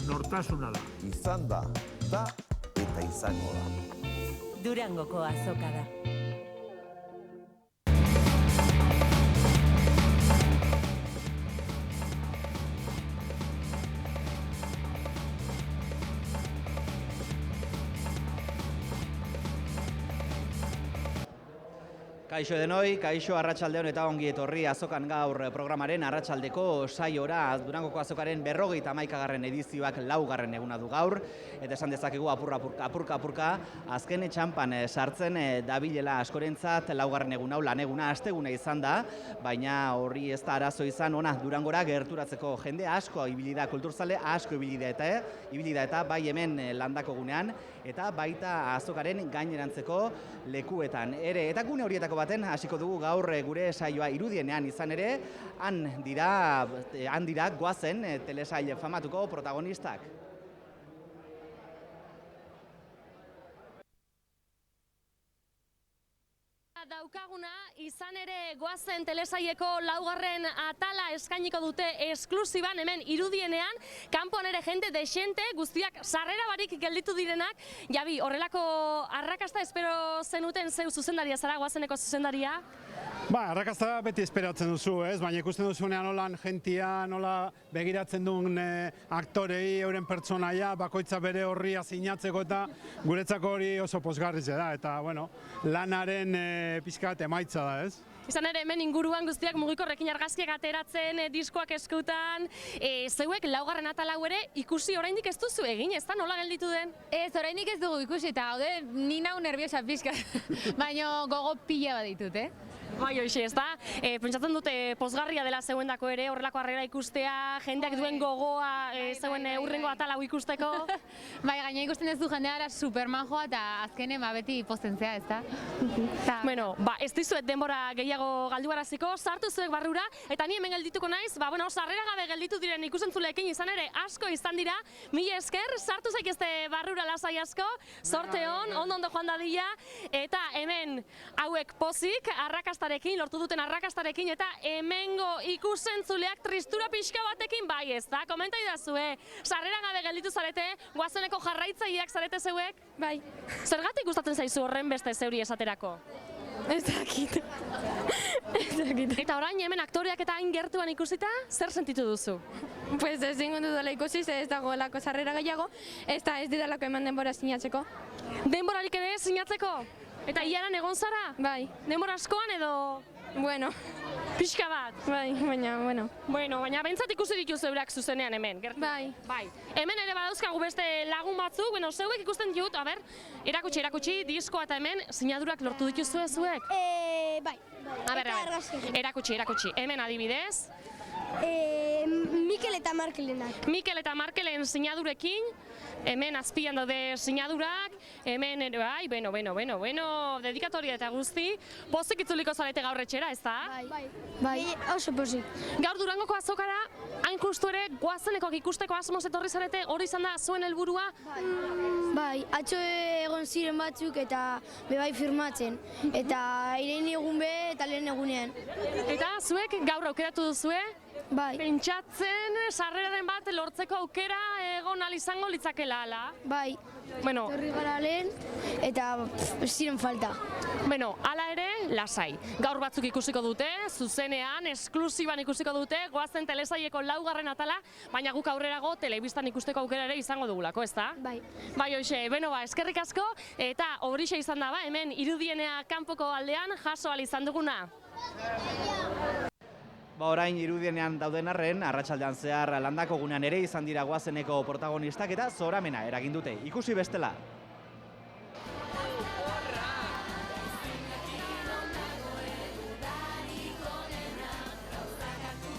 nortasuna da. Izan da eta izango da. Durangoko azoka da. Kaixo denoi, kaixo arratsaldeon eta ongi etorri azokan gaur programaren arratsaldeko saiora. Durangoko azokaren 51. edizioak 4. eguna du gaur, eta esan dezakegu apurka azken txanpan sartzen dabilela askorentzat 4. egun hau laneguna asteguna izan da, baina horri ez da arazo izan ona Durangora gerturatzeko jende asko ibili da, kulturzale asko ibili da eta bai hemen landako gunean eta baita azokaren gainerantzeko lekuetan ere, eta gune horietako baten hasiko dugu gaur gure saioa Irudienean izan ere, han dira goazen telesail famatuko protagonistak. Daukaguna, izan ere goazen telesaileko 4. atala eskainiko dute esklusiban hemen Irudienean, kanpoan ere jende dexente, guztiak sarrera barik gelditu direnak. Jabi, horrelako arrakasta espero zenuten zeu zuzendaria zara, goazeneko zuzendaria? Arrakasta beti esperatzen duzu, ez? Baina ikusten duzunean nolan jentia, nola begiratzen duen aktorei, euren pertsonaia, bakoitza bere horria sinatzeko eta guretzako hori oso pozgarri da, eta lanaren pixkat emaitza da, ez? Izan ere hemen inguruan guztiak mugikorrekin argazkiak ateratzen, diskoak eskutan, zeuek 4. atala hau ere ikusi oraindik ez duzu egin, ez da nola gelditu den? Ez, oraindik ez dugu ikusi eta haude ni nau nerviosa pixka, baina gogo pila bat ditut, Bai, hoxe, ez da, pentsatzen dute pozgarria dela zeuendako ere, horrelako harrera ikustea, jendeak duen gogoa zeuen urrengo atala hau ikusteko. Bai, gaina ikusten ez du jendea ara supermajoa eta azkenen beti poztentzea, ez da? Bueno, ez dizuet denbora gehiago galduaraziko, sartu zuek barrura, eta ni hemen geldituko naiz, sarrera gabe gelditu diren ikusentzuleekin izan ere asko izan dira, mila esker, sartu zaitezte barrura lasai asko, sorte on, ondo joan dadila, eta hemen hauek pozik, lortu duten arrakastarekin eta hemengo ikusentzuleak tristura pixka batekin bai, ez da? Komenta idazue, sarrera gabe gelditu zarete, goazeneko jarraitzaileak zarete zeuek? Bai. Zergatik gustatzen zaizu horren beste zeuri esaterako? Ez dakit. Eta orain hemen aktoreak eta hain gertuan ikusita, zer sentitu duzu? Pues ezingo dudala ikusi, ez dagoelako sarrera gehiago, ez didalako eman denbora sinatzeko. Denborarik ere sinatzeko? Eta iaran egon zara? Bai. Denbora askoan edo? Bueno. Pixka bat? Bai, baina, baina bentsat ikusi dituzu eurak zuzenean hemen, gertu? Bai. Hemen ere badauzkagu beste lagun batzuk, zeuek ikusten ditut, erakutsi, diskoa eta hemen sinadurak lortu dituzue zuek? Bai. Erakutsi, hemen adibidez? Mikel eta Markelenak. Mikel eta Markelen sinadurekin, hemen azpian daude sinadurak, hemen ere bai, dedikatoria eta guzti, pozik itzuliko zarete gaur etxera, ez da? Bai, oso pozik. Gaur Durangoko azokara, hain justu ere, goazenekoak ikusteko asmoz etorri zarete, hori izan da zuen helburua? Bai, atzo egon ziren batzuk eta bebai firmatzen, eta irein egun eta lehen egunean. Eta zuek gaur aukeratu duzue? Bai. Pentsatzen sarreraren bat lortzeko aukera egon izango litzakela, ala? Bai. Torri gara lehen eta ziren falta. Hala ere, lasai. Gaur batzuk ikusiko dute, zuzenean, esklusiban ikusiko dute, goazen telesaileko 4. atala, baina guk aurrerago telebistan ikusteko aukera ere izango dugulako, ez da? Bai. Bai, hoxe, eskerrik asko, eta horixe izan da, hemen Irudienea kanpoko aldean jaso ahal izan duguna. Orain Irudienean dauden arren, arratsaldean zehar landako gunean ere izan dira goazeneko protagonistak eta zoramena eragin dute. Ikusi bestela.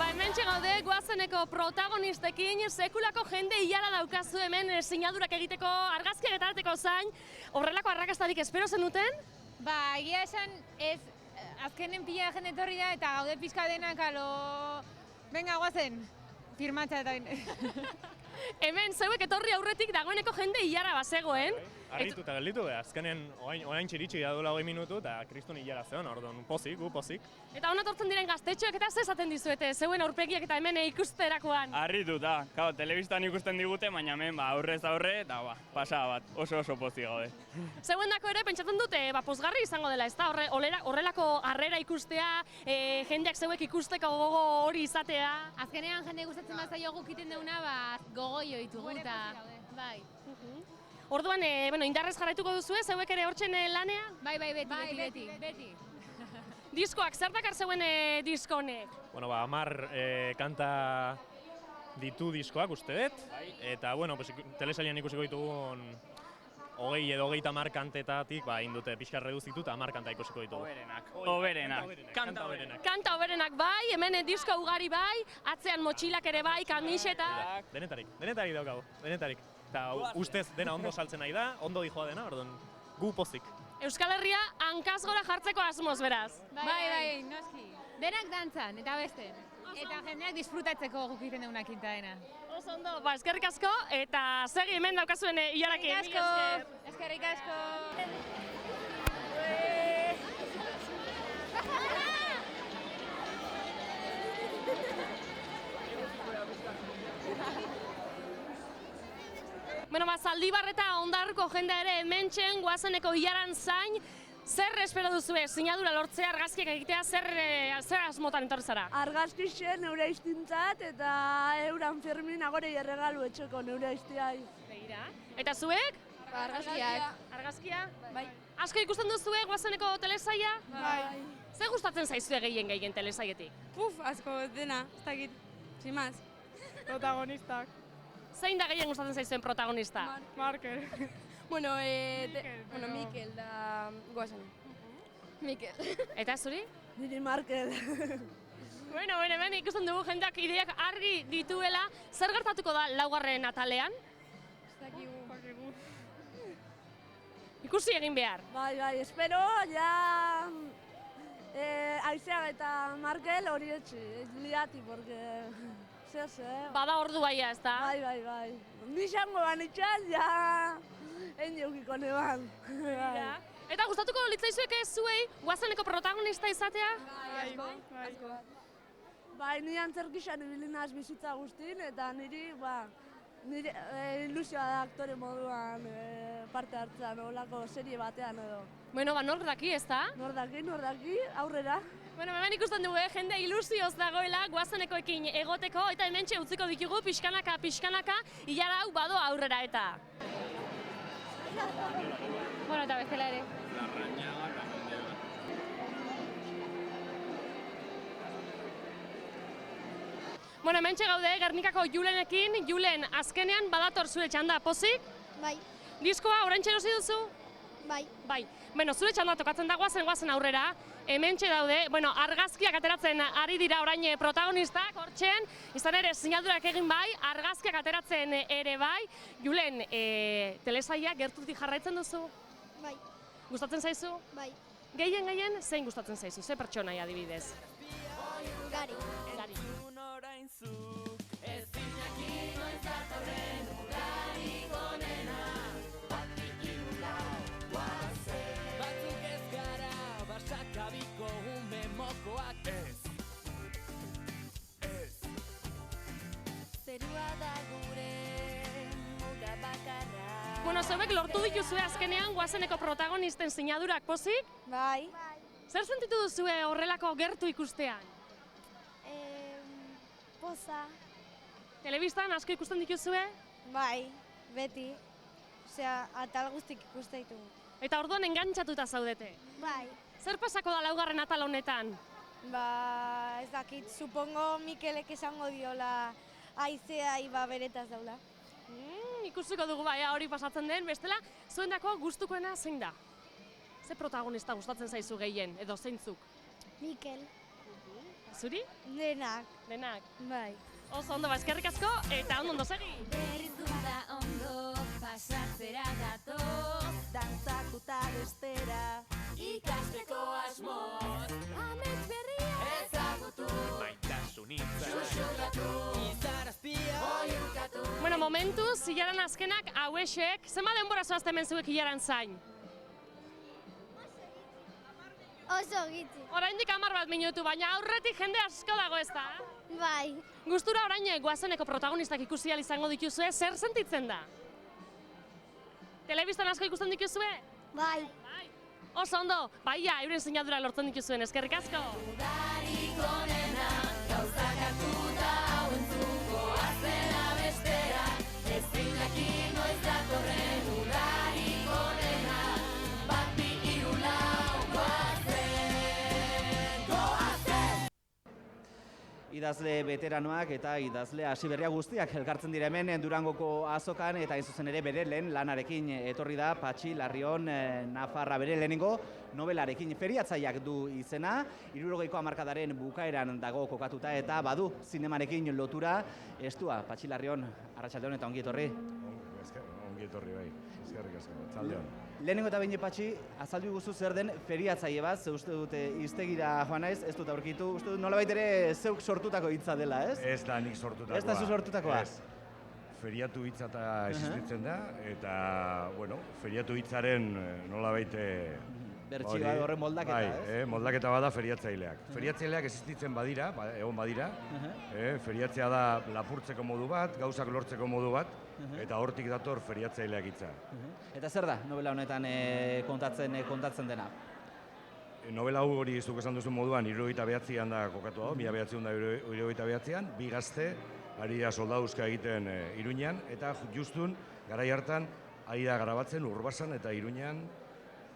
Hementxe gaude goazeneko protagonistekin, sekulako jende ilara daukazu hemen sinadurak egiteko, argazkiak eta arteko zain, horrelako arrakastarik espero zenuten? Egia esan ez, azkenen pila jende etorri da eta gaude pixka denak venga goazen, firmatza eta Hemen zeuek etorri aurretik dagoeneko jende ilara bazegoen, Arrituta gelditu, azkenen orain txiritsi da duela 20 minutu eta kriston hilara zeon, orduan pozik, gu pozik. Eta hona tortzen diren gaztetxoek eta ze esaten dizuete, zeuen aurpegiak eta hemen ikusterakoan. Arrituta, telebistan ikusten digute, baina hemen aurrez aurre eta pasa bat, oso pozik gaude. Zeuendako ere pentsatzen dute, pozgarri izango dela, ezta? Horrelako harrera ikustea, jendeak zeuek ikusteko gogo hori izatea. Azkenean jende gustatzen bazaio guk iten deuna, gogo joitugu eta bai. Orduan, indarrez jarraituko duzue, zeuek ere hortzen lanean? Bai, beti. Diskoak, zer dakar zeuen disko honek? Bueno, 10 kanta ditu diskoak uste dut, eta telesailean ikusiko ditugun 20 edo 30 kantetatik indute pixka reduzitu eta 10 kanta ikusiko ditugu. Oberenak. Kanta oberenak. Kanta oberenak bai, hemen disko ugari bai, atzean motxilak ere bai, kamiseta. Denetarik daukagu, denetarik. Eta ustez dena ondo saltzen nahi da, ondo dijoa dena, orduan gu pozik. Euskal Herria hankaz gora jartzeko asmoz beraz. Bai, noski. Denak dantzan, eta beste. Eta jendeak disfrutatzeko guk iten deuna kinta dena. Oso ondo, eskerrik asko, eta segi hemen daukazuen hilarakin. Eskerrik asko. Zaldibar eta Ondarruko jendea ere hementxen goazeneko hilaran zain, zer espero duzue, sinadura lortzea, argazkiak egitea, zer asmotan etorri zara? Argazki zen neure aiztintzat eta euran Fermin agore erregalu etxeko neure aiztiai. Begira. Eta zuek? Argazkiak. Argazkia? Bai. Asko ikusten duzue goazeneko telesaia? Bai. Zer gustatzen zaizue gehien telesaietik? Asko dena, ez dakit, simaz. Protagonistak. Zein da gehien gustatzen zaizuen protagonista? Markel. Mikel da goazen. Mikel. Eta zuri? Niri Markel. Hemen ikusten dugu jendeak ideak argi dituela. Zer gertatuko da laugarren atalean? Ez dakigu. Ikusi egin behar. Bai, espero, ja... Aizeaga eta Markel hori etxi, liati, porque... Bada ordu baia, ez da? Bai. Nixango banitxan, ja... Eukiko neban. Eta gustatuko litzaizuek ez zuei, goazeneko protagonista izatea? Asko. Bai, ni antzerkixan ibilinaz bizitza guztin, eta niri ilusioa da aktore moduan parte hartzen, olako serie batean edo. Nor daki, ez da? Nor daki, aurrera. Hemen ikusten dugu, jende ilusioz dagoela goazenekoekin egoteko, eta hementxe utziko ditugu pixkanaka, hilara hau bado aurrera eta. Eta bezala ere. Hementxe gaude, Gernikako Julenekin, Julen azkenean badator zure txanda, pozik? Bai. Diskoa oraintxe erosi duzu? Bai. Zure txanda tokatzen da, goazen aurrera. Hementxe daude, argazkiak ateratzen ari dira orain protagonistak, hortxen, izan ere sinadurak egin bai, argazkiak ateratzen ere bai. Julen, telesaia gertutik jarraitzen duzu? Bai. Gustatzen zaizu? Bai. Gehien, zein gustatzen zaizu, ze pertsonai adibidez? Gari. Zerua da gure muga bakarra. Zeuek lortu dituzue azkenean goazeneko protagonisten sinadurak, pozik? Bai. Zer sentitu duzue horrelako gertu ikustean? Poza. Telebistan asko ikusten dituzue? Bai, beti. Atal guztik ikuste ditugu. Eta orduan engantxatuta zaudete? Bai. Zer pasako da laugarren atal honetan? Ez dakit, supongo Mikelek esango diola aizea beretaz daula. Ikusiko dugu hori pasatzen den, bestela, zuendako gustukoena zein da? Ze protagonista gustatzen zaizu gehien, edo zeintzuk? Mikel. Zuri? Denak. Bai. Oso ondo, eskerrik asko, eta ondo segi! Berriz da ondo, pasatzera gatoz, Dantzakuta bestera, ikasteko asmoz, amets berria ezagutu, Maitasunitza, xuxurlatu, izarazpia, oiukatu. momentu, zilaran azkenak hauexek, zenba denbora zoazte hemen zuek hilaran zain? Oso gitzi. Oraindik 10 minutu, baina aurretik jende asko dago ez da? Bai. Gustura orain goazeneko protagonistak ikusi ahal izango dituzue, zer sentitzen da? Telebistan asko ikusten dituzue? Bai. Oso ondo, baia, euren sinadura lortzen dituzuen, eskerrik asko! Udarik onena, gauzak hartuta hau entzuko azena bestera, ezin jakin noiz datorren udarik onena, bat bi hiru lau goazen. Idazle veteranoak eta idazle hasiberria guztiak elkartzen dira hemen Durangoko azokan eta hain zuzen ere bere lehen lanarekin etorri da Patxi Larrion Nafarra bere lehenengo nobelarekin. Feriatzaileak du izena, 60ko hamarkadaren bukaeran dago kokatuta eta badu zinemarekin lotura estua. Patxi Larrion, arratsalde on eta ongi etorri. Ongi etorri bai, eskerrik asko, arratsalde on. Lehenengo eta behin Patxi, azaldu guzu zer den feriatzaile bat, ze uste dute hiztegira joan naiz, ez dut aurkitu, uste dut nolabait ere zeuk sortutako hitza dela, ez? Ez da nik sortutakoa. Ez da zu sortutakoa? Ez. Feriatu hitza eta existitzen da, eta, bueno, feriatu hitzaren nolabait... Bertsioa horren moldaketa, ez? Bai, moldaketa bada feriatzaileak. Feriatzaileak existitzen badira, egon badira, feriatzea da lapurtzeko modu bat, gauzak lortzeko modu bat, eta hortik dator feriatzaileak hitza. Eta zer da novela honetan kontatzen dena? Novela hori zuk esan duzun moduan 79an da kokatu da, 1979an, bi gazte ari da soldaduzka egiten Iruñan, eta justun garai hartan ari da grabatzen Urbasan eta Iruñan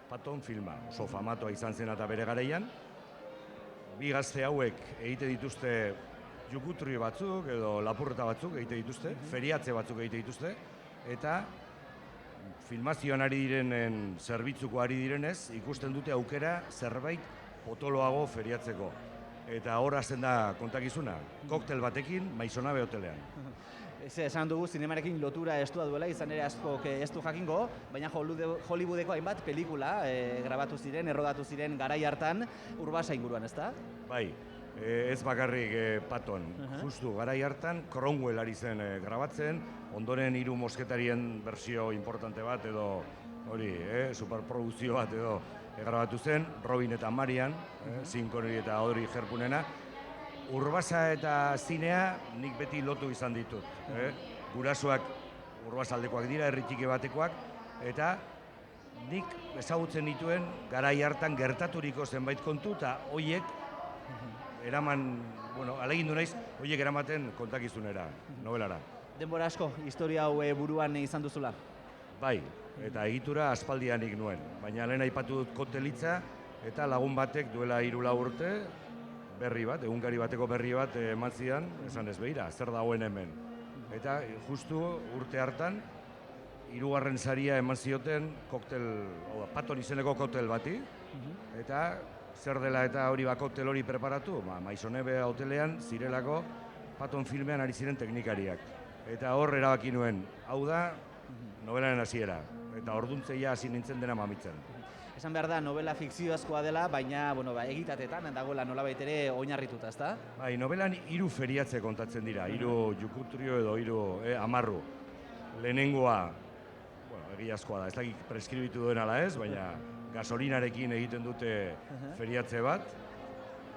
Paton filma, oso famatoa izan zen eta bere garaian. Bi gazte hauek egite dituzte jukutri batzuk edo lapurreta batzuk egite dituzte, feriatze batzuk egite dituzte, eta filmazioan ari direnen zerbitzuko ari direnez, ikusten dute aukera zerbait potoloago feriatzeko. Eta hor hasten da kontakizuna, koktel batekin, Maisonabe hotelean. Esan dugu zinemarekin lotura estua duela, izan ere askok ez du jakingo, baina Hollywoodeko hainbat pelikula grabatu ziren, errodatu ziren garai hartan Urbasa inguruan, ezta? Bai, ez bakarrik Paton, justu garai hartan Cromwell ari zen grabatzen, ondoren 3 mosketarien bersio importante bat edo hori, superprodukzio bat edo grabatu zen, Robin eta Marian, Sean Connery eta Audrey Hepburnena. Urbasa eta zinea nik beti lotu izan ditut. Gurasoak Urbasaldekoak dira, herri txiki batekoak, eta nik ezagutzen dituen garai hartan gertaturiko zenbait kontu, eta hoiek eraman, alegindu naiz, hoiek eramaten kontakizunera, nobelara. Denbora asko, historia hau buruan izan duzula? Bai, eta egitura aspaldianik nuen, baina lehen aipatu dut koktelitza, eta lagun batek duela 3-4 urte, berri bat, egunkari bateko berri bat eman zidan, esan ez behira, zer dagoen hemen. Eta justu urte hartan, 3. saria eman zioten Paton izeneko koktel bati, eta zer dela eta hori koktel hori preparatu, Maisonabe hotelean zirelako Paton filmean ari ziren teknikariak. Eta hor erabaki nuen, hau da nobelaren hasiera, eta orduntzeia hasi nintzen dena mamitzen. Esan behar da, novela fikziozkoa dela, baina egitatetan dagoela nolabait ere oinarrituta, ezta? Bai, novelan 3 feriatze kontatzen dira, 3 jukutrio edo 3 amarru. Lehenengoa, egiazkoa da, ez dakik preskribitu duen ala ez, baina gasolinarekin egiten dute feriatze bat.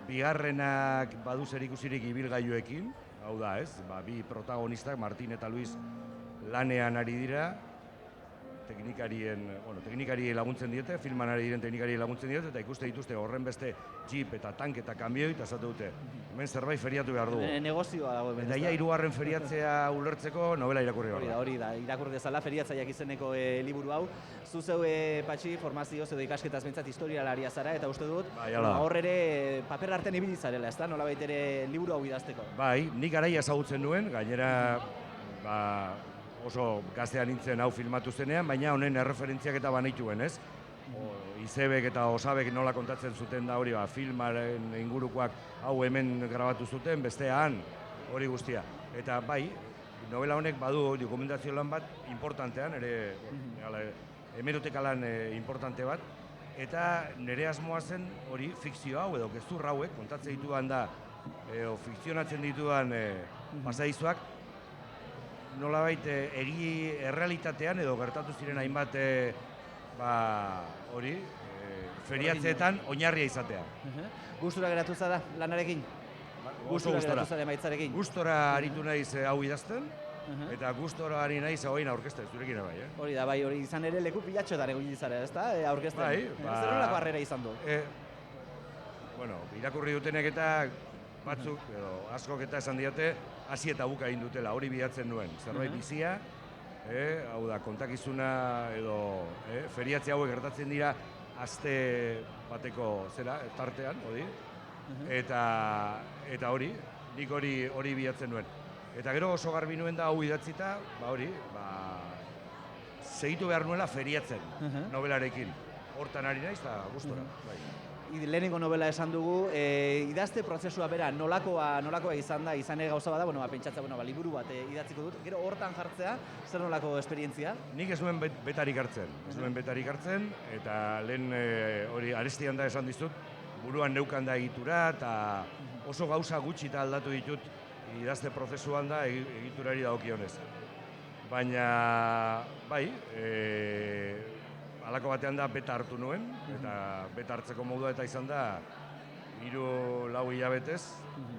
Bigarrenak badu zerikusirik ibilgailuekin, hau da ez, 2 protagonistak, Martin eta Luis, lanean ari dira, teknikari laguntzen diete, filman ari diren teknikari laguntzen diete, eta ikuste dituzte horren beste jeep eta tank eta kamioi, eta esate dute, hemen zerbait feriatu behar dugu. Negozioa dago hemen. Eta ia 3. feriatzea ulertzeko novela irakurri behar da. Hori da, irakur dezala feriatzaileak izeneko liburu hau. Zu zeu, Patxi, formazioz edo ikasketaz behintzat historialaria zara, eta uste dut, hor ere paper artean ibili zarela, ezta? Nolabait ere liburu hau idazteko. Bai, nik garaia ezagutzen nuen, gainera oso gaztea nintzen hau filmatu zenean, baina honen erreferentziak eta banituen, ez? Izebek eta Osabek nola kontatzen zuten da hori, filmaren ingurukoak hau hemen grabatu zuten, bestean hori guztia. Eta bai, novela honek badu dokumentazio lan bat importantean, hemeroteka lan importante bat, eta nire asmoa zen hori fikzio hau edo gezur hauek, kontatzen ditudan da, fikzionatzen ditudan pasadizoak, nolabait errealitatean edo gertatu ziren hainbat feriatzeetan oinarria izatea. Gustura geratu zara lanarekin? Gustura geratu zara emaitzarekin? Gustora aritu naiz hau idazten, eta gustora ari naiz hauein aurkezten, zurekin bai, Hori da, bai, hori izan ere leku pilatxoetan egon zara, ezta, aurkezten? Bai, zer nolako harrera izan du? Bueno, irakurri dutenek eta batzuk, edo askok eta esan diate, hasi eta buka egin dutela, hori bilatzen nuen. Zerbait bizia, hau da, kontakizuna edo feriatze hauek gertatzen dira aste bateko tartean, hori, eta hori, nik hori bilatzen nuen. Eta gero oso garbi nuen da hau idatzita, segitu behar nuela feriatzen nobelarekin. Hortan ari naiz eta gustora. Lehenengo novela esan dugu, idazte prozesua bera nolakoa izan da, izan ere gauza bada, pentsatzea, liburu bat idatziko dut, gero hortan jartzea, zer nolako esperientzia? Nik ez nuen betarik hartzen, eta lehen hori arestian da esan dizut, buruan neukan da egitura, eta oso gauza gutxi eta aldatu ditut idazte prozesuan da egiturari dagokionez. Baina, bai, halako batean da beta hartu nuen, eta beta hartzeko modua eta izan da 3-4 hilabetez,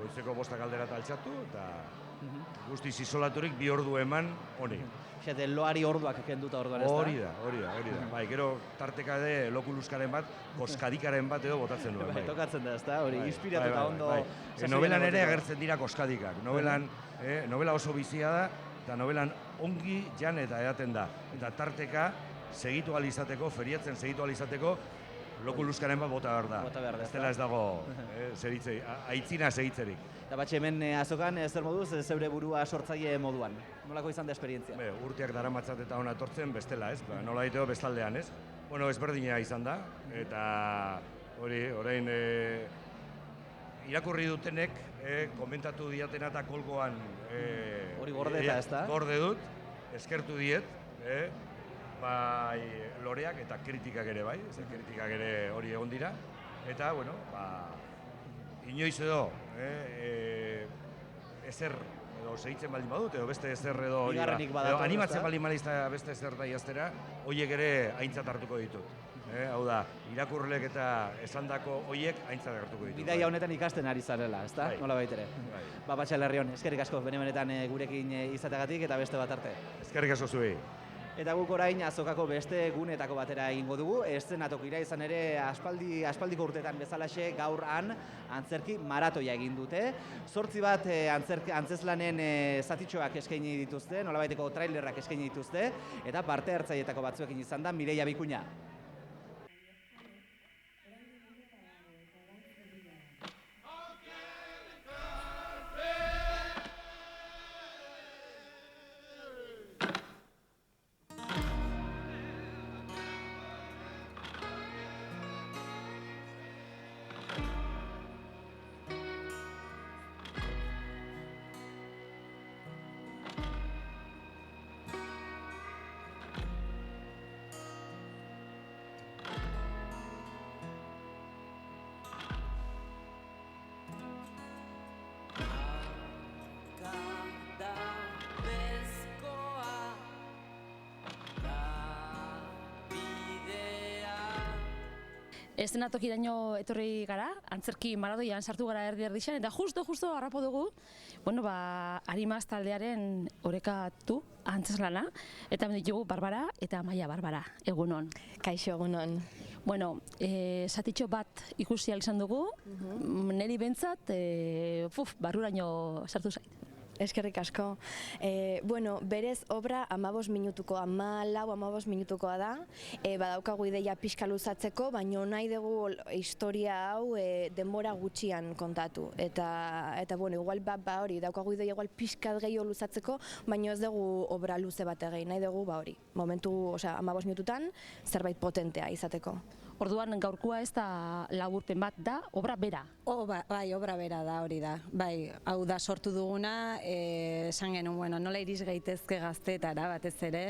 goizeko 5 alderat altxatu, eta guztiz isolaturik 2 ordu eman honi. Xete, loari orduak kenduta orduan ez da? Hori da. Bai, gero tarteka de lokuluskaren bat, koskadikaren bat edo botatzen duen. Bai, tokatzen da, ez da? Hori, inspiratuta ondo... Novelan ere agertzen dira koskadikak. Novela oso bizia da, eta novelan ongi jan eta edaten da. Eta tarteka, segitu alizateko, feriatzen segitu alizateko, lokuluskaren bat bota behar da. Ez dela ez dago aitzina segitzerik. Eta batxe hemen azokan, zer moduz, zeure burua sortzaile moduan? Nolako izan da esperientzia? Urteak daramatzat eta hona etortzen bestela, ez? Nola diteo bestaldean, ez? Bueno, ezberdina izan da, eta orain irakurri dutenek, komentatu diatena eta kolgoan hori gorde eta, ez da? Gorde dut, eskertu diet, bai loreak eta kritikak ere bai, kritikak ere hori egon dira, eta, bueno, inoiz edo, ezer edo segitzen baldin badut, edo beste ezer edo hori animatzen baldin badizta beste ezer da iaztera, horiek ere aintzat hartuko ditut. Hau da, irakurlek eta esandako horiek aintzat hartuko ditut. Bidaia honetan ikasten ari zarela, ez da? Nola baitere. Patxi Larrion, eskerrik asko, benetan gurekin izateagatik eta beste bat arte. Eskerrik asko zuei. Eta guk orain azokako beste gunetako batera egingo dugu, eszenatokira izan ere aspaldiko urteetan bezalaxe gaur han antzerki maratoia egin dute. 8 bat antzeslanen zatitxoak eskaini dituzte, nolabaiteko trailerrak eskaini dituzte, eta parte hartzailetako batzuekin izan da Mireia Bikuña. Eszenatokiraino etorri gara, antzerki maratoian sartu gara erdi-erdixan, eta justo harrapo dugu, Arimaz taldearen orekatu antzeslana, eta ditugu Barbara eta Amaia Barbara, egunon. Kaixo, egunon. Zatitxo bat ikusi ahal izan dugu, niri bentsat, barruraino sartu zait. Eskerrik asko. Berez obra 15 minutuko, 14-15 minutukoa da. Badaukagu ideia pixka luzatzeko, baina nahi dugu historia hau denbora gutxian kontatu. Eta igual hori, daukagu ideia igual pixka gehiago luzatzeko, baina ez dugu obra luze bat egin, nahi dugu hori. Momentu, 15 minututan, zerbait potentea izateko. Orduan gaurkoa ez da laburpen bat da, obra bera. Bai, obra bera da, hori da. Bai, hau da sortu duguna, esan genuen, bueno, nola iriz gaitezke gazteetara batez ere,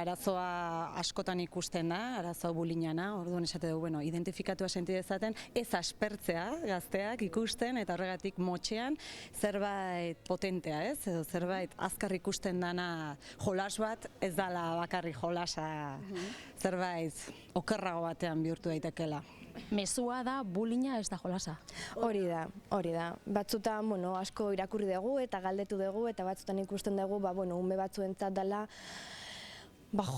arazoa askotan ikusten da, arazoa bulinana, orduan esate dugu, bueno, identifikatua senti dezaten, ez aspertzea gazteak ikusten, eta horregatik motxean zerbait potentea, ez? Edo zerbait azkar ikusten dana jolas bat, ez dala bakarri jolasa, zerbait okerrago batean bihurtu daitekela. Mezua da bullyinga ez da jolasa. Hori da. Batzutan, bueno, asko irakurri dugu eta galdetu dugu eta batzutan ikusten dugu, ume batzuentzat dela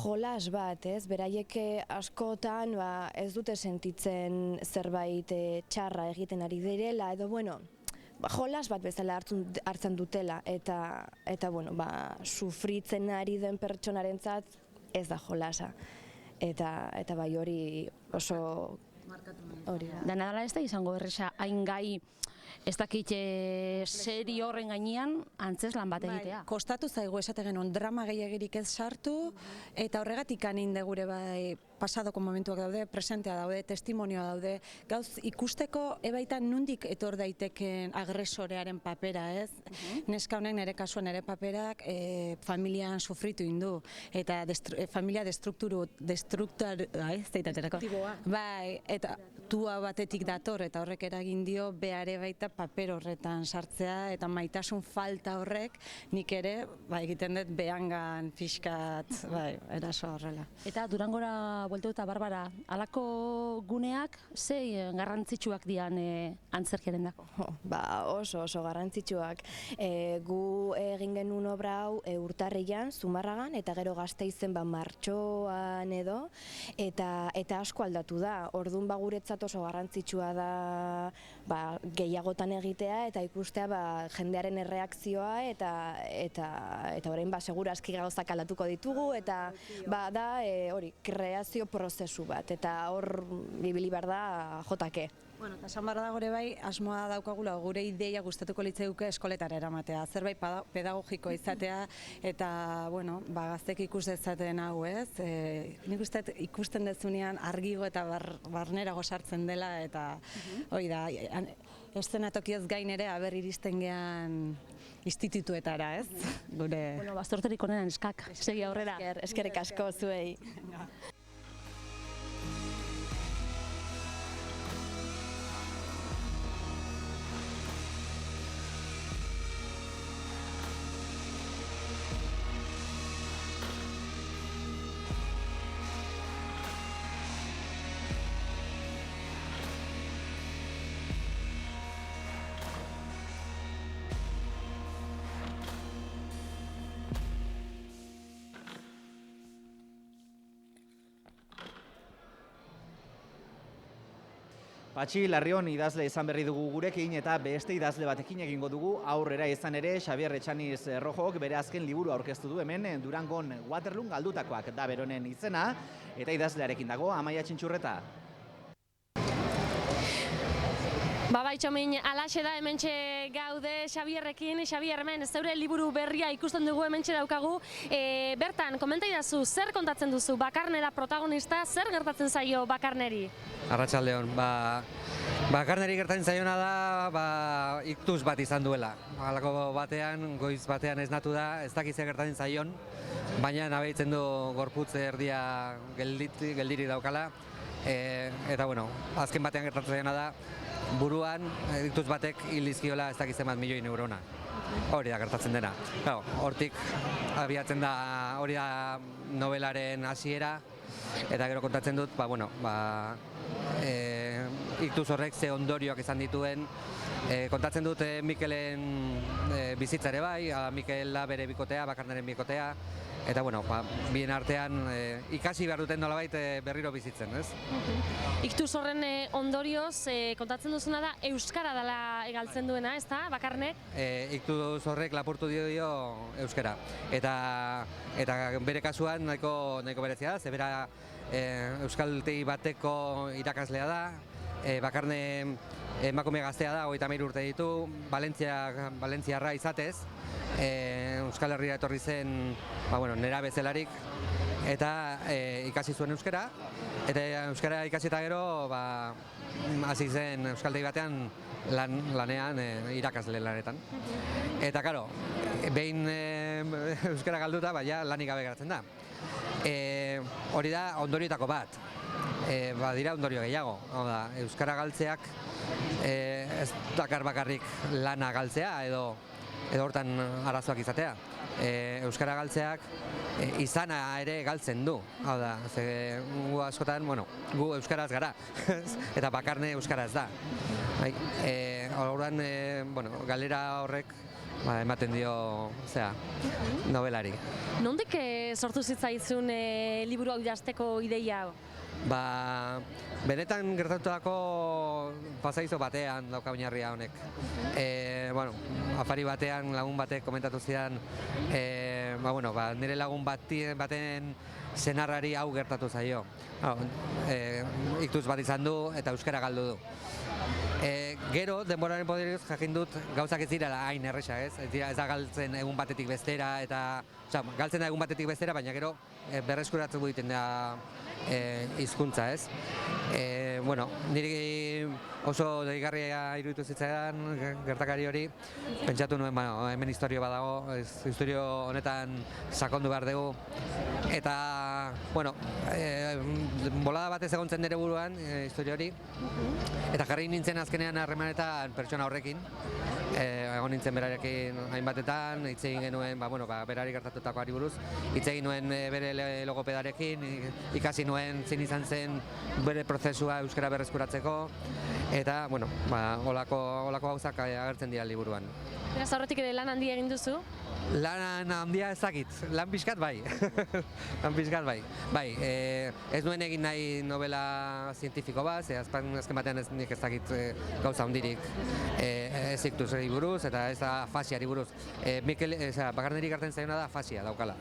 jolas bat, ez? Beraiek askotan ez dute sentitzen zerbait txarra egiten ari direla edo, jolas bat bezala hartzen dutela eta sufritzen ari den pertsonarentzat ez da jolasa. Eta bai hori oso hori da. Dena dela ez da izango erresa hain gai ez dakit serio horren gainean antzeslan bat egitea. Kostatu zaigu esate genuen drama gehiagirik ez sartu eta horregatik aninde gure bai pasadoko momentuak daude, presentea daude, testimonioa daude, gauz ikusteko ebaitan nundik etor daiteken agresorearen papera, ez? Neska honek nire kasuan nire paperak familian sufritu indu eta familia bai, eta tua batetik dator eta horrek eragin dio beare baita paper horretan sartzea eta maitasun falta horrek nik ere egiten dut behangan pixkat eraso horrela. Eta Durangora bueltu eta Barbara, halako guneak zei garrantzitsuak dian antzerkiaren dako? Oso garrantzitsuak. Gu egin genuen obra hau Urtarrilan, Zumarragan, eta gero Gasteizen martxoan edo, eta asko aldatu da. Orduan guretzat oso garrantzitsua da gehiagotan egitea eta ikustea jendearen erreakzioa eta orain segurazki gauzak aldatuko ditugu eta da hori kreazio prozesu bat eta hor ibili behar da jotake. Bueno, eta esan behar da gore bai, asmoa daukagula gure ideia gustatuko litzaiguke eskoletara eramatea, zerbait pedagogiko izatea eta, gaztek ikus dezaten hau, ez? Nik uste ikusten dezunean argigo eta barnerago sartzen dela eta hori da, eszenatokiaz gain ere aber iristen gean institutuetara, ez? Gure... Bastorterik onenan eskak, segi aurrera. Eskerrik asko zuei. Patxi Larrion idazle izan berri dugu gurekin eta beste idazle batekin egingo dugu aurrera izan ere Xabier Etxaniz Rojok bere azken liburu aurkeztu du hemen Durangon Waterloon galdutakoak da beronen izena eta idazlearekin dago Amaia Txintxurreta. Bai, Txomin, alaxe da hementxe gaude Xabierrekin. Xabier, hemen zeure liburu berria ikusten dugu hementxe daukagu. Bertan, komenta idazu, zer kontatzen duzu? Bakarne da protagonista, zer gertatzen zaio Bakarneri? Arratsaldeon, Bakarneri gertatzen zaiona da, iktuz bat izan duela. Halako batean, goiz batean esnatu da, ez dakiz gertatzen zaion, baina nabeitzen du gorputz erdia geldirik daukala. Eta, azken batean gertatzen zaiona da, buruan, iktuz batek hildizkiola ez dakizen bat milioi neurona. Hori da gertatzen dena. Hortik abiatzen da, hori da novelaren hasiera, eta gero kontatzen dut, iktuz horrek ze ondorioak izan dituen. Kontatzen dut Mikelen bizitzare bai, Mikela bere bikotea, Bakarneren bikotea, eta bien artean ikasi behar duten nolabait berriro bizitzen, ez? Iktuz horren ondorioz, kontatzen duzuna da euskara dela egaltzen duena, ez da, Bakarnek? Iktuz horrek lapurtu dio euskara, eta bere kasuan nahiko berezia da, ze bera euskaltegi bateko irakaslea da, Bakarne emakume gaztea da, 33 urte ditu, Valentziarra izatez, Euskal Herria etorri zen nera bezalarik, eta ikasi zuen euskara, eta euskara ikasi eta gero hasi zen euskaldegi batean lanean irakasle lanetan. Eta karo, behin euskara galduta, lanik gabe geratzen da. Hori da ondorioetako bat, badira ondorio gehiago. Hau da, euskara galtzeak ez dakar bakarrik lana galtzea edo hortan arazoak izatea. Euskara galtzeak izana ere galtzen du. Hau da, gu askotan, gu euskaraz gara, eta bakarne euskaraz da. Horren, galera horrek ematen dio novelari. Nondik sortu zitzaizun liburu hau idazteko ideia? Benetan gertatutako pasaizo batean dauka oinarria honek. Afari batean lagun batek komentatu zidan, nire lagun baten senarrari hau gertatu zaio. Iktuz bat izan du eta euskara galdu du. Gero, denboraren poderioz jakin dut gauzak ez direla hain erresa, ez? Ez da galtzen egun batetik bestera, galtzen da egun batetik bestera, baina gero berreskuratzen egiten da hizkuntza, ez? Niri oso deigarria iruditu zitzaidan gertakari hori, pentsatu nuen, hemen historio badago, historio honetan sakondu behar dugu, eta, bolada batez egontzen nire buruan, historio hori, eta jarri nintzen azkenean harremanetan pertsona horrekin, egon nintzen berarekin hainbatetan, hitz egin genuen, berari gertatutakoari buruz, hitz egin nuen bere logopedarekin, ikasi nuen zein izan zen bere prozesua euskara berreskuratzeko, eta, holako gauzak agertzen dira liburuan. Beraz, aurretik ere lan handia egin duzu? Lan handia ezakit, lan pixkat bai. Lan pixkat bai. Ez nuen egin nahi novela zientifiko bat, azken batean nik ezakit gauza handirik ez iktuzei buruz eta ez da fasiari buruz. Bakarneri garten zaiona da fasia daukala.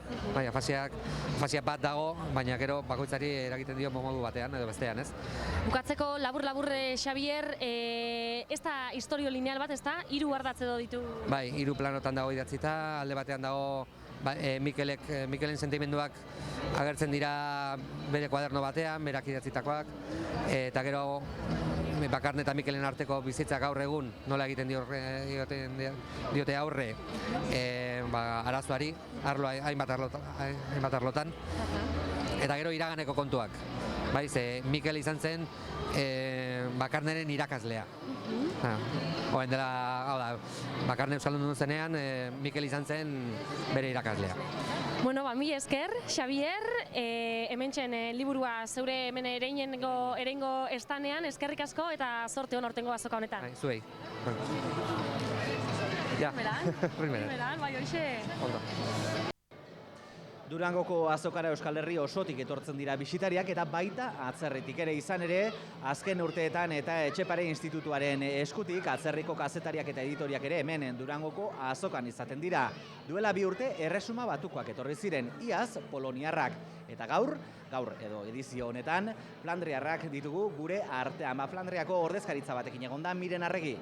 Fasia bat dago, baina gero bakoitzari eragiten dio modu batean edo bestean, ez? Bukatzeko labur Xabier, ez da historio lineal bat, ez da? 3 ardatz edo ditu? Bai, 3 planotan dago idatzita, alde batean dago Mikelen sentimenduak agertzen dira bere kuaderno batean, berak idatzitakoak, eta gero Bakarne eta Mikelen arteko bizitza gaur egun nola egiten diote aurre arazoari, hainbat arlotan, eta gero iraganeko kontuak. Mikel izan zen Bakarneren irakaslea. Oen dela, Bakarne euskaldun zenean, Mikel izan zen bere irakaslea. Mila esker, Xabier, hementxen liburua zeure hemen erengo estanean, eskerrik asko eta zorte hon hortengo azoka honetan. Zuei. Primeran, bai hoxe. Durangoko azokara Euskal Herri osotik etortzen dira bisitariak eta baita atzerritik ere izan ere, azken urteetan eta Etxepare Institutuaren eskutik atzerriko kazetariak eta editoriak ere hemen Durangoko azokan izaten dira. Duela 2 urte Erresuma Batukoak etorri ziren, iaz poloniarrak. Eta gaur edo edizio honetan, flandriarrak ditugu gure artean. Flandriako ordezkaritza batekin egonda Miren Arregi.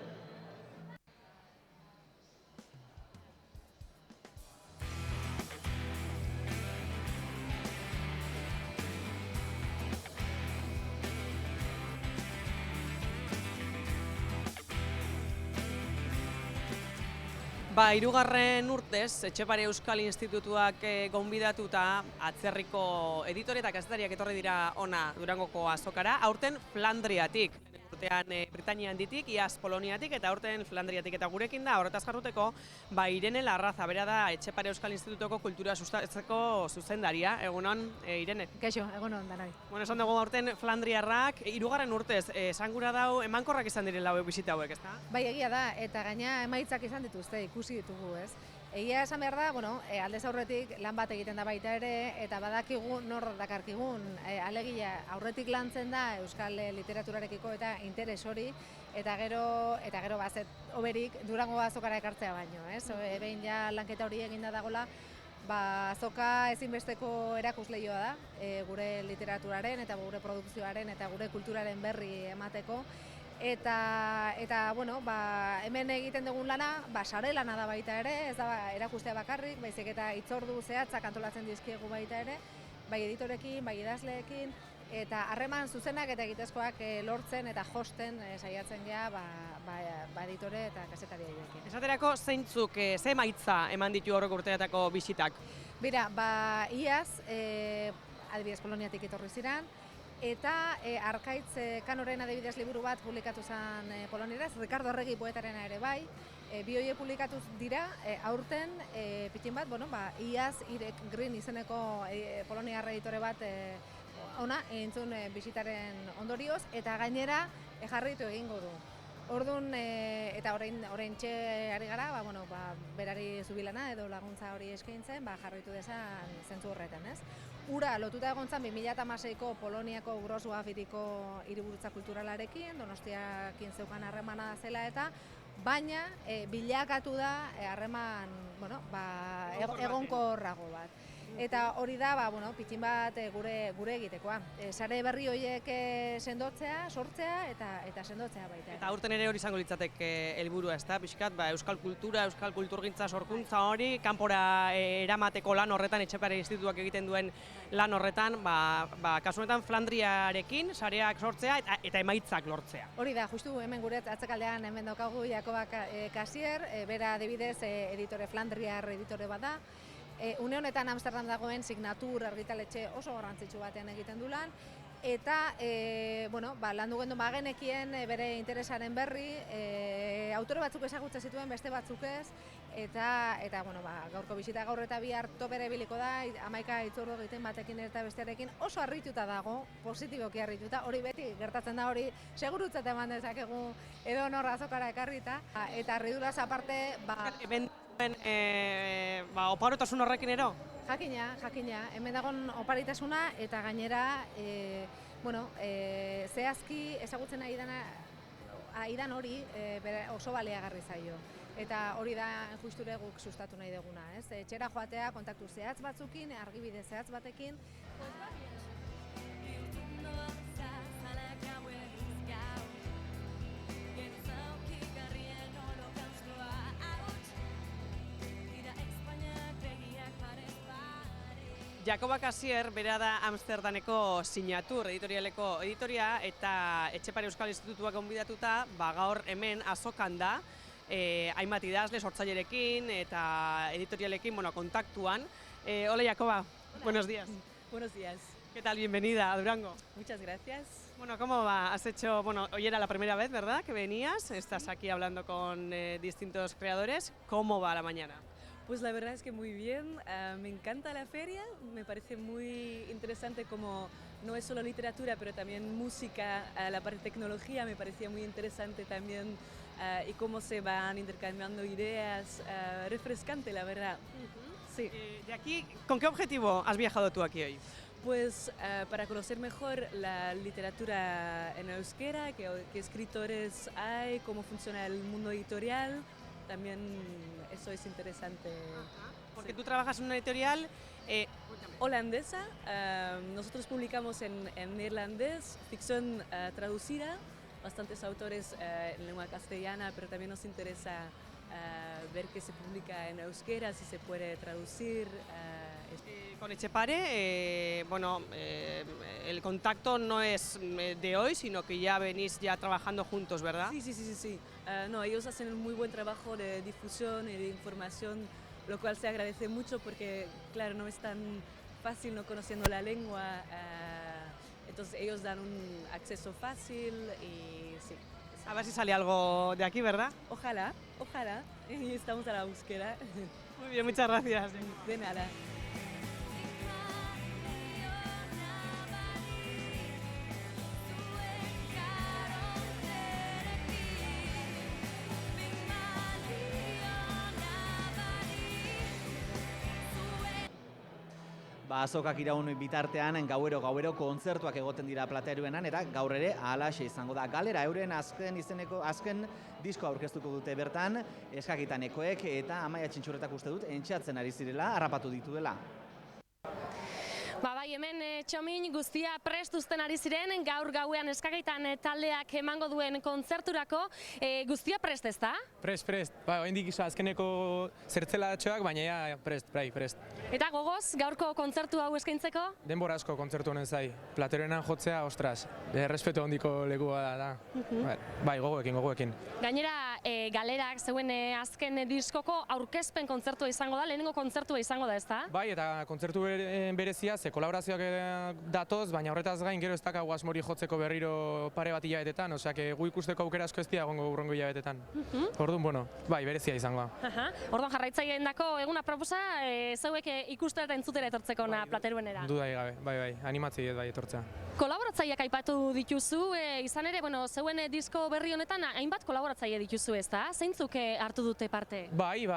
Hirugarren urtez, Etxepare Euskal Institutuak gonbidatuta atzerriko editore eta kazetariak etorri dira ona Durangoko azokara, aurten Flandriatik. Urtean Britania handitik, iaz Poloniatik eta aurten Flandriatik eta gurekin da, horretaz jarruteko, Irene Larraza, bera da Etxepare Euskal Institutuko kultura sustatzeko zuzendaria. Egunon, Irene? Kaixo, egunon, danoi. Esan dugu aurten Flandriarrak, 3. urtez, esangura dau, emankorrak izan direla bisita hauek, ezta? Bai, egia da, eta gaina emaitzak izan dituzte, ikusi ditugu, ez? Egia esan behar da, aldez aurretik lan bat egiten da baita ere, eta badakigu nor dakarkigun, alegia aurretik lantzen da Euskal literaturarekiko eta interes hori, eta gero bazet oberik Durango azokara ekartzea baino, ez? Behin ja lanketa hori eginda dagola, azoka ezinbesteko erakusleioa da, gure literaturaren eta gure produkzioaren eta gure kulturaren berri emateko. Eta hemen egiten dugun lana, sare lana da baita ere, ez da erakustea bakarrik, baizik eta hitzordu zehatzak antolatzen dizkiegu baita ere, bai editorekin, bai idazleekin, eta harreman zuzenak eta egitezkoak lortzen eta josten saiatzen gea editore eta kazetariarekin. Esaterako zeintzuk, ze emaitza eman ditu aurreko urteetako bisitak? Bira, iaz, adibidez Poloniatik etorri ziren, eta Arkaitz Kanoren adibidez liburu bat publikatu zen Polonieraz, Ricardo Arregi poetarena ere bai, bi horiek publikatu dira, aurten pitin bat, iaz Irek Green izeneko poloniarra editore bat ona entzun bisitaren ondorioz, eta gainera jarraitu egingo du. Orduan, eta orain txe ari gara, berari zubilana edo laguntza hori eskaintzen, jarraitu dezan zentzu horretan, ez? Ura, lotuta egon zen 2016ko Poloniako Grosu Afiriko hiriburutza kulturalarekin, Donostiakin zeukan harremana zela eta, baina bilakatu da harreman egonkorrago bat. Eta hori da, pitin bat gure egitekoa. Sare berri horiek sortzea eta sendotzea baita. Eta aurten ere hori izango litzateke helburua, ezta? Pixkat, euskal kultura, euskal kulturgintza sorkuntza hori, kanpora eramateko lan horretan, Etxepare Institutuak egiten duen lan horretan, kasu honetan Flandriarekin sareak sortzea eta emaitzak lortzea. Hori da, justu hemen gure atzekaldean hemen daukagu Jakoba Kasier, bera adibidez editore Flandriar editore bada. Une honetan Amsterdam dagoen Signatur argitaletxe oso garrantzitsu batean egiten du lan, eta landu gendu genekien bere interesaren berri, autore batzuk ezagutzen zituen, beste batzuk ez, eta gaurko bisita gaur eta bihar topere biliko da, 11 itzordu egiten batekin eta bestearekin, oso harrituta dago, positiboki harrituta, hori beti gertatzen da hori, segurutzat eman dezakegu edo norra azokara ekarrita, eta harriduraz aparte, oparotasun horrekin ero? Jakina, hemen dagoen oparitasuna eta gainera zehazki ezagutzen aidan hori oso baliagarri zaio. Eta hori da justure guk sustatu nahi duguna, ez? Etxera joatea, kontaktu zehatz batzukin, argibide zehatz batekin. Jakoba Kasier bera da Amsterdameko Signatur editorialeko editoria eta Etxepare Euskal Institutuak gonbidatuta gaur hemen azokan da hainbat idazle sortzailerekin eta editorialekin kontaktuan. Hola Jakoba, buenos días. Buenos días. ¿Qué tal? Bienvenida a Durango. Muchas gracias. ¿Cómo va? Has hecho, hoy era la primera vez, ¿verdad?, que venías. Estás aquí hablando con distintos creadores. ¿Cómo va la mañana? Pues la verdad es que muy bien, me encanta la feria, me parece muy interesante como no es solo literatura, pero también música, la parte de tecnología me parecía muy interesante también y cómo se van intercambiando ideas, refrescante la verdad. Sí. De aquí, ¿con qué objetivo has viajado tú aquí hoy? Pues para conocer mejor la literatura en euskera, qué escritores hay, cómo funciona el mundo editorial. También eso es interesante. Porque tú trabajas en una editorial holandesa. Nosotros publicamos en neerlandés, ficción traducida, bastantes autores en lengua castellana, pero también nos interesa ver qué se publica en euskera, si se puede traducir. Con Etxepare, el contacto no es de hoy, sino que ya venís trabajando juntos, ¿verdad? Sí. No, ellos hacen un muy buen trabajo de difusión y de información, lo cual se agradece mucho porque, claro, no es tan fácil no conociendo la lengua, entonces ellos dan un acceso fácil y sí. A ver si sale algo de aquí, ¿verdad? Ojalá, y estamos a la búsqueda. Muy bien, muchas gracias. De nada. Azokak iraun bitartean gauero kontzertuak egoten dira Platearuenan eta gaur ere halaxe izango da. Galera euren azken disko aurkeztuko dute bertan, Eskakitanekoek eta Amaia Txintxurretak uste dut entxeatzen ari zirela, harrapatu ditu dela. Bai, Bai, hemen txomin guztia prest uzten ari ziren, gaur gauean eskagaitan taldeak emango duen kontzerturako, guztia prest ez da? Prest. Ba, oraindik azkeneko zertzelatxoak, baina ja prest. Eta gogoz, gaurko kontzertu hau eskaintzeko? Denbora asko kontzertu honen zai. Plateroenan jotzea, ostras, respeto handiko lekua da. Bai, gogoekin. Gainera, galerak zeuen azken diskoko aurkezpen kontzertua izango da, lehenengo kontzertua izango da, ez da? Bai, eta kontzertu berezia, ze kolaborazioak datoz, baina horretaz gain gero ez dakagu asmori jotzeko berriro pare bat hilabetetan, osea, gu ikusteko aukera asko ez dira egongo urrengo hilabetetan. Orduan, bueno, bai, berezia izango. Orduan jarraitzaileen dako eguna proposa, zeuek ikustera eta entzutera etortzeko na Plateruenera. Dudai gabe, bai, animatzei bai etortzea. Kolaboratzaileak aipatu dituzu, izan ere, zeuen disko berri honetan hainbat kolaboratzaile dituzu, ez da? Zeintzuk hartu dute parte? Bai,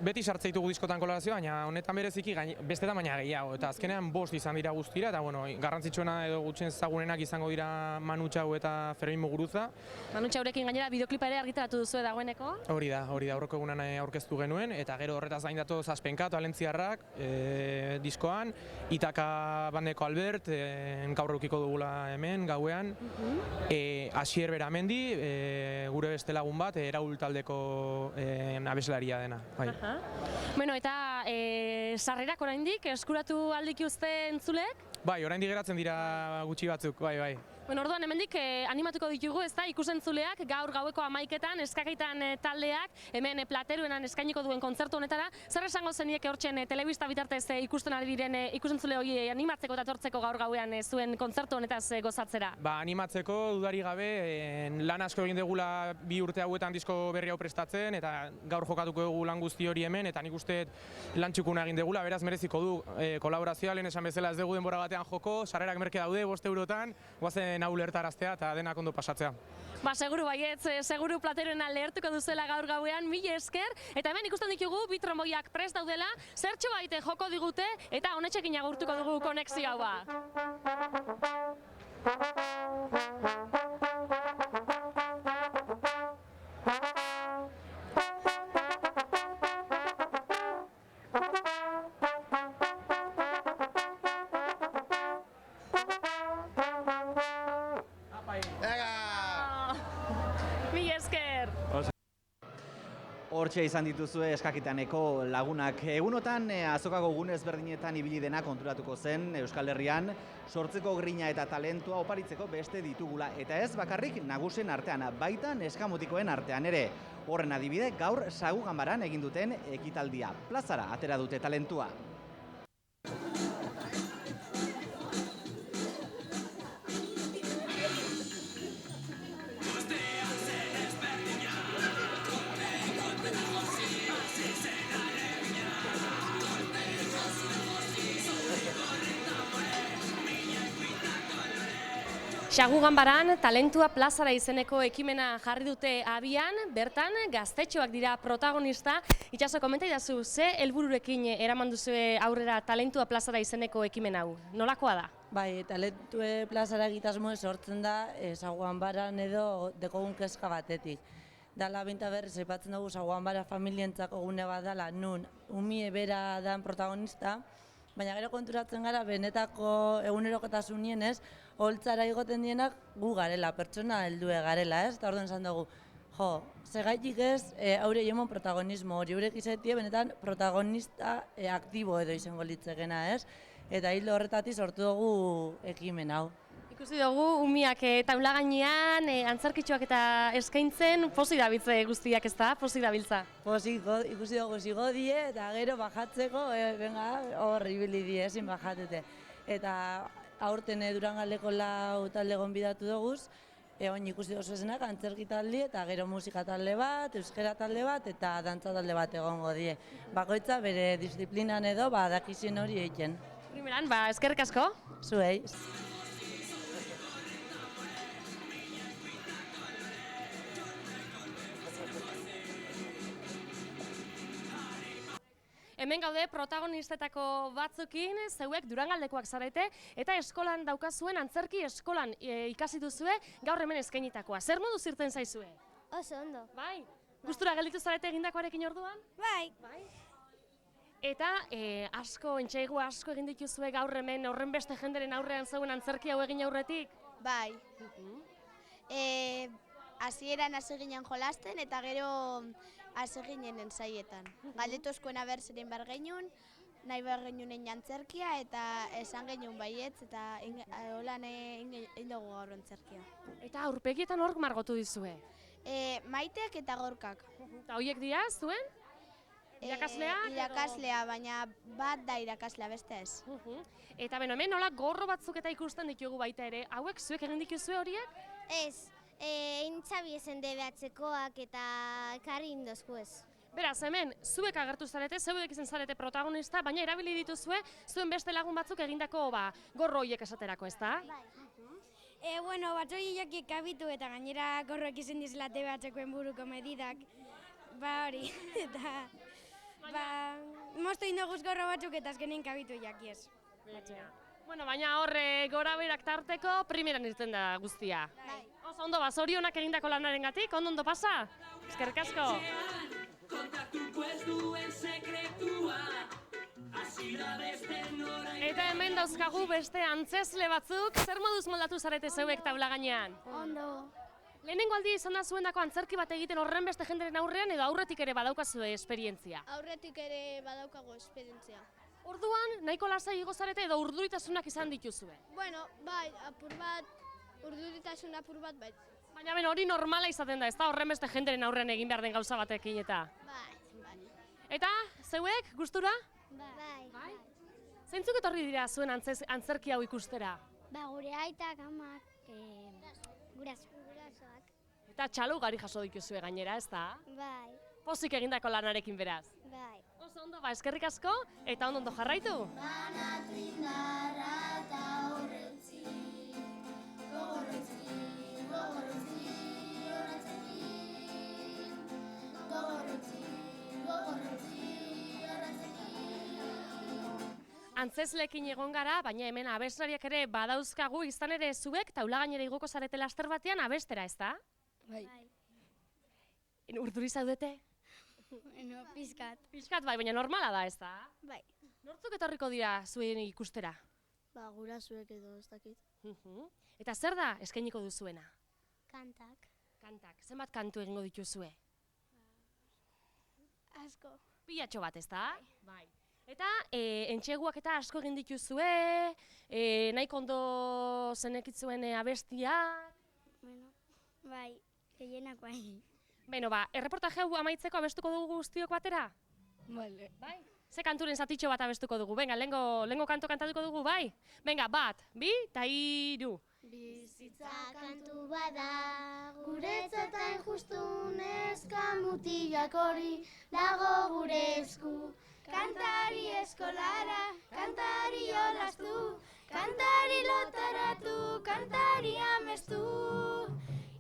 beti sartzeitugu diskotan kolaborazioa, baina honetan bereziki bestetan baina gehiago, eta azkenean 5 izan dira guztira, eta garrantzitsuena edo gutxien ezagunenak izango dira Manu Txau eta Fermin Muguruza. Manu Txaurekin gainera bideoklipa ere argitaratu duzu dagoeneko? Hori da, aurreko egunan aurkeztu genuen, eta gero horretaz gain datoz Azpenka, Valentziarrak diskoan, Itaka bandeko Albert, gaur eukiko dugula hemen, gauean, Asier Beramendi, gure beste lagun bat, Eraul taldeko abeslaria dena. Bueno, eta sarrerak oraindik eskuratu aldik uste entzulek? Bai, oraindik geratzen dira gutxi batzuk, bai. Bueno, orduan hemendik animatuko ditugu, ez da, ikusentzuleak gaur gaueko 11etan eskagaitan taldeak hemen Plateruenan eskainiko duen kontzertu honetara. Zer esango zeniek hortzen telebista bitartez ikusten ari diren ikusentzule hori animatzeko eta etortzeko gaur gauean zuen kontzertu honetaz gozatzera? Ba, animatzeko dudari gabe, lan asko egin degula 2 urte hauetan disko berri hau prestatzen, eta gaur jokatuko dugu lan guzti hori hemen, eta nik uste lan txukuna egin degula, beraz mereziko du kolaborazioa, lehen esan bezala ez dugu denbora batean joko, sarrerak merke daude 5 eurotan, guazen hau lehertaraztea eta denak ondo pasatzea. Ba, seguru baietz, seguru Plateruena lehertuko duzuela gaur gauean, mila esker, eta hemen ikusten ditugu bi tromboiak prest daudela, zertxo baite joko digute, eta honetxekin agurtuko dugu konexio hau. Hortxe izan dituzue eskakitaneko lagunak. Egunotan azokako gune ezberdinetan ibili dena konturatuko zen Euskal Herrian sortzeko grina eta talentua oparitzeko beste ditugula. Eta ez bakarrik nagusen artean, baita neskamotikoen artean ere. Horren adibide gaur Sagu Ganbaran egin duten ekitaldia. Plazara atera dute talentua. Sagu Ganbaran talentua plazara izeneko ekimena jarri dute abian, bertan gaztetxoak dira protagonista. Itxaso, komenta idazu, ze helbururekin eraman duzue aurrera talentua plazara izeneko ekimen hau? Nolakoa da? Bai, talentue plazara egitasmoa sortzen da Sagu Ganbaran edo dekogun kezka batetik. Dala binta berriz aipatzen dugu Sagu Ganbara familientzako gune bat dela, nun umie bera dan protagonista, baina gero konturatzen gara benetako egunerokotasunien ez, holtzara igoten dienak gu garela, pertsona heldue garela, ez? Eta orduan esan dugu, segaitik ez, haure jemon protagonismo hori, eurek izatea benetan protagonista aktibo edo izango litzekena, ez? Eta hildo horretatik sortu dugu ekimen hau. Ikusi dugu, umiak taula gainean, antzarkitxoak eta eskaintzen, posi dabiltze guztiak ez da, posi dabiltza? Ikusi dugu zigo die eta gero bajatzeko, hor ibili die, ezin bajatute. Eta aurten Durangaldeko 4 talde gonbidatu duguz, oin ikusi dugu zuzenak antzerki talde eta gero musika talde bat, euskera talde bat eta dantza talde bat egongo die. Bakoitza bere disiplinan edo dakizien hori egiten. Primeran, eskerrik asko. Zuei. Hemen gaude protagonistetako batzukin, zeuek Durangaldekoak zarete, eta eskolan daukazuen, antzerki eskolan ikasi duzue, gaur hemen eskainitakoa. Zer modu zirten zaizue? Oso ondo. Bai? Gustura gelditu zarete egindakoarekin orduan? Bai. Eta asko, entxaigu asko egin dituzue gaur hemen horren beste jenderen aurrean zeuen antzerki hau egin aurretik? Bai. Hasieran hasi ginen jolasten eta gero hasi ginen entsaietan. Galdetuzkoen aber ziren behar genuen, nahi behar genuen antzerkia eta esan genuen baietz eta holan egin dugu gaur antzerkia. Eta aurpegietan hork margotu dizue? Maiteak eta gorkak. Eta horiek dira zuen? Irakasleak? Irakaslea, baina bat da irakaslea, beste ez. Eta hemen nola gorro batzuk eta ikusten ditugu baita ere, hauek zuek egin dituzue horiek? Ez, intzabi ezen debeatzekoak eta ekarri indozku ez. Beraz, hemen, zuek agertu zarete, zeuek izan zarete protagonista, baina erabili dituzue zuen beste lagun batzuk egindako gorro horiek esaterako, ezta? Bueno, batzoi jakiek abitu eta gainera gorroak izan dizela debeatzekoen buruko medidak. Ba hori, eta moztu indoguz gorro batzuk eta azkenein kabitu jakiez. Bueno, baina horre gora berak tarteko primeran irten da guztia. Oso ondo, zorionak egindako lanarengatik, ondo pasa? Eskerrik asko. Eta hemen dauzkagu beste antzesle batzuk, zer moduz moldatu zarete zeuek taula gainean? Ondo. Lehenengo aldia izan da zuendako antzerki bat egiten horren beste jenderen aurrean edo aurretik ere badaukazue esperientzia? Aurretik ere badaukago esperientzia. Orduan, nahiko lasai igo zarete edo urduritasunak izan dituzue? Bueno, bai, apur bat, urduritasun apur bat bai. Baina hori normala izaten da, ez da horren beste jenderen aurrean egin behar den gauza batekin eta? Bai. Eta, zeuek, gustura? Bai. Zeintzuk etorri dira zuen antzerki hau ikustera? Ba, gure aitak, amak, gurasoak. Eta txalo ugari jaso dituzue gainera, ez da? Bai. Pozik egindako lanarekin beraz. Bai. Oso ondo, eskerrik asko, eta ondo jarraitu. Banatrindarra eta horretzi, gogorretzi, Antzesleekin egon gara, baina hemen abeslariak ere badauzkagu izan ere zuek taula gainera igoko zarete laster batean abestera, ez da? Bai. Urduri zaudete? No, pizkat. Pizkat bai, baina normala da, ez da? Bai. Nortzuk etorriko dira zuen ikustera? Ba, gurasoek edo ez dakit. Eta zer da eskainiko duzuena? Kantak. Kantak. Zenbat kantu egingo dituzue? Asko. Pilatxo bat, ez da? Bai. Eta entxeguak eta asko egin dituzue, nahiko ondo zenekitzuen abestiak? Bueno, bai, gehienak bai. Beno, erreportaje hau amaitzeko abestuko dugu guztiok batera? Bale. Bai? Ze kanturen zatitxo bat abestuko dugu? Venga, lehengo kantu kantatuko dugu, bai? Venga, 1, 2, eta 3. Bizitza kantu bada, guretzetan justu neska mutilak hori dago gure esku. Kantari eskolara, kantari jolastu, kantari lotaratu, kantari amestu.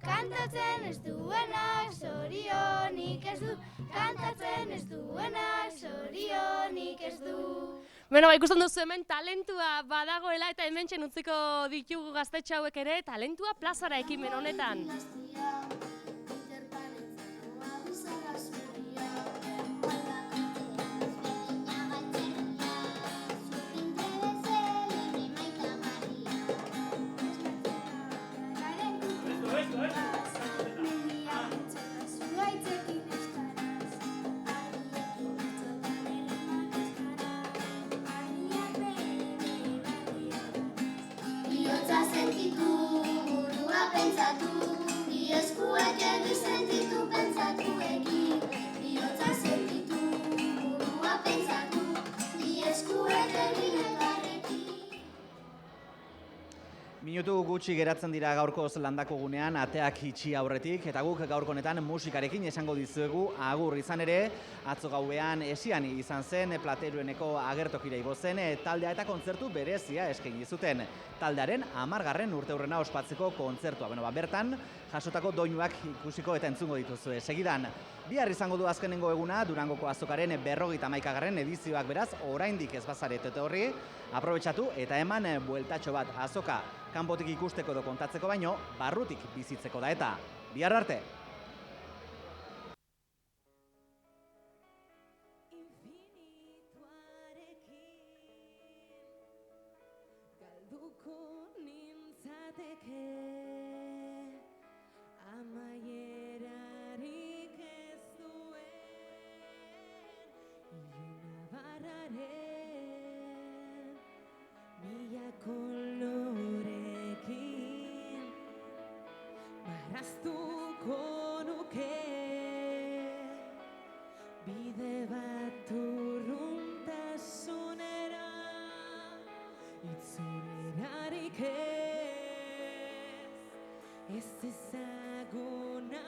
Kantatzen ez duenak zorionik ez du, kantatzen ez duenak zorionik ez du. Beno, ikusten duzu hemen talentua badagoela eta hemen utziko ditugu gaztetxo hauek ere, talentua plazara ekimen honetan. Minutu gutxi geratzen dira gaurkoz landako gunean, ateak itxi aurretik, eta guk gaurko honetan musikarekin esango dizuegu agur. Izan ere, atzo gauean esian izan zen, Platerueneko agertokira igo zen, taldea eta kontzertu berezia eskaini zuten. Taldearen 10. urteurrena ospatzeko kontzertua. Bertan, jasotako doinuak ikusiko eta entzungo dituzue. Segidan, bihar izango du azkenengo eguna, Durangoko azokaren 51. edizioak beraz, oraindik ez bazaret horri, aprobetxatu eta eman bueltatxo bat azoka. Kanpotik ikusteko edo kontatzeko baino, barrutik bizitzeko da eta. Bihar arte! nintzateke amaierarik ez duen ilunabarraren mila kolorekin marraztuko nuke bide bat urruntasunera itzulerarik ez ezaguna